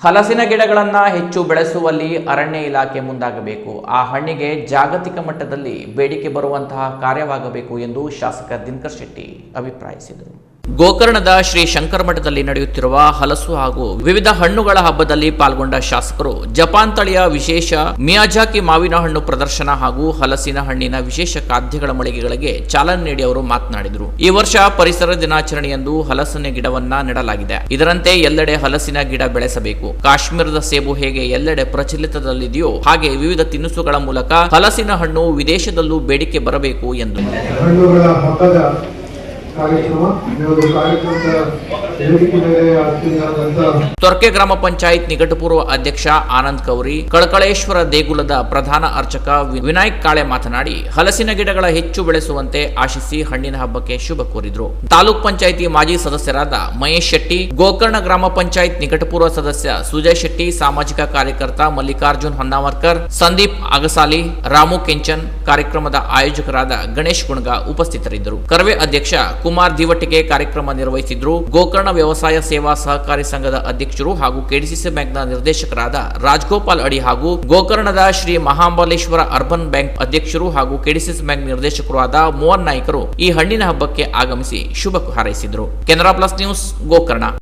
ಹಲಸಿನ ಗಿಡಗಳನ್ನು ಹೆಚ್ಚು ಬೆಳೆಸುವಲ್ಲಿ ಅರಣ್ಯ ಇಲಾಖೆ ಮುಂದಾಗಬೇಕು. ಆ ಹಣ್ಣಿಗೆ ಜಾಗತಿಕ ಮಟ್ಟದಲ್ಲಿ ಬೇಡಿಕೆ ಬರುವಂತಹ ಕಾರ್ಯವಾಗಬೇಕು ಎಂದು ಶಾಸಕ ದಿನಕರ್ ಶೆಟ್ಟಿ ಅಭಿಪ್ರಾಯಿಸಿದರು. ಗೋಕರ್ಣದ ಶ್ರೀ ಶಂಕರ ಮಠದಲ್ಲಿ ನಡೆಯುತ್ತಿರುವ ಹಲಸು ಹಾಗೂ ವಿವಿಧ ಹಣ್ಣುಗಳ ಹಬ್ಬದಲ್ಲಿ ಪಾಲ್ಗೊಂಡ ಶಾಸಕರು ಜಪಾನ್ ತಳಿಯ ವಿಶೇಷ ಮಿಯಾಜಾಕಿ ಮಾವಿನ ಹಣ್ಣು ಪ್ರದರ್ಶನ ಹಾಗೂ ಹಲಸಿನ ಹಣ್ಣಿನ ವಿಶೇಷ ಖಾದ್ಯಗಳ ಮಳಿಗೆಗಳಿಗೆ ಚಾಲನೆ ನೀಡಿ ಅವರು ಮಾತನಾಡಿದರು. ಈ ವರ್ಷ ಪರಿಸರ ದಿನಾಚರಣೆಯಂದು ಹಲಸಿನ ಗಿಡವನ್ನ ನೆಡಲಾಗಿದೆ. ಇದರಂತೆ ಎಲ್ಲೆಡೆ ಹಲಸಿನ ಗಿಡ ಬೆಳೆಸಬೇಕು. ಕಾಶ್ಮೀರದ ಸೇಬು ಹೇಗೆ ಎಲ್ಲೆಡೆ ಪ್ರಚಲಿತದಲ್ಲಿದೆಯೋ ಹಾಗೆ ವಿವಿಧ ತಿನಿಸುಗಳ ಮೂಲಕ ಹಲಸಿನ ಹಣ್ಣು ವಿದೇಶದಲ್ಲೂ ಬೇಡಿಕೆ ಬರಬೇಕು ಎಂದು ತೊರ್ಕೆ ಗ್ರಾಮ ಪಂಚಾಯತ್ ನಿಕಟಪೂರ್ವ ಅಧ್ಯಕ್ಷ ಆನಂದ್ ಕೌರಿ, ಕಳಕಳೇಶ್ವರ ದೇಗುಲದ ಪ್ರಧಾನ ಅರ್ಚಕ ವಿನಾಯಕ್ ಕಾಳೆ ಮಾತನಾಡಿ ಹಲಸಿನ ಗಿಡಗಳ ಹೆಚ್ಚು ಬೆಳೆಸುವಂತೆ ಆಶಿಸಿ ಹಣ್ಣಿನ ಹಬ್ಬಕ್ಕೆ ಶುಭ ಕೋರಿದ್ರು. ತಾಲೂಕ್ ಪಂಚಾಯಿತಿ ಮಾಜಿ ಸದಸ್ಯರಾದ ಮಹೇಶ್ ಶೆಟ್ಟಿ, ಗೋಕರ್ಣ ಗ್ರಾಮ ಪಂಚಾಯತ್ ನಿಕಟಪೂರ್ವ ಸದಸ್ಯ ಸುಜಯ್ ಶೆಟ್ಟಿ, ಸಾಮಾಜಿಕ ಕಾರ್ಯಕರ್ತ ಮಲ್ಲಿಕಾರ್ಜುನ್ ಹೊನ್ನಾವರ್ಕರ್, ಸಂದೀಪ್ ಅಗಸಾಲಿ, ರಾಮು ಕೆಂಚನ್, ಕಾರ್ಯಕ್ರಮದ ಆಯೋಜಕರಾದ ಗಣೇಶ್ ಗುಣಗ ಉಪಸ್ಥಿತರಿದ್ದರು. ಕರವೇ ಅಧ್ಯಕ್ಷ ಕುಮಾರ್ ದಿವಟಿಗೆ ಕಾರ್ಯಕ್ರಮ ನಿರ್ವಹಿಸಿದ್ರು. ಗೋಕರ್ಣ ವ್ಯವಸಾಯ ಸೇವಾ ಸಹಕಾರಿ ಸಂಘದ ಅಧ್ಯಕ್ಷರು ಹಾಗೂ ಕೆಡಿಸಿಸಿ ಬ್ಯಾಂಕ್ನ ನಿರ್ದೇಶಕರಾದ ರಾಜಗೋಪಾಲ್ ಅಡಿ ಹಾಗೂ ಗೋಕರ್ಣದ ಶ್ರೀ ಮಹಾಬಲೇಶ್ವರ ಅರ್ಬನ್ ಬ್ಯಾಂಕ್ ಅಧ್ಯಕ್ಷರು ಹಾಗೂ ಕೆಡಿಸಿಸಿ ಬ್ಯಾಂಕ್ ನಿರ್ದೇಶಕರು ಆದ ಮೋಹನ್ ನಾಯ್ಕರು ಈ ಹಣ್ಣಿನ ಹಬ್ಬಕ್ಕೆ ಆಗಮಿಸಿ ಶುಭ ಹಾರೈಸಿದರು. Canara plus news Gokarna.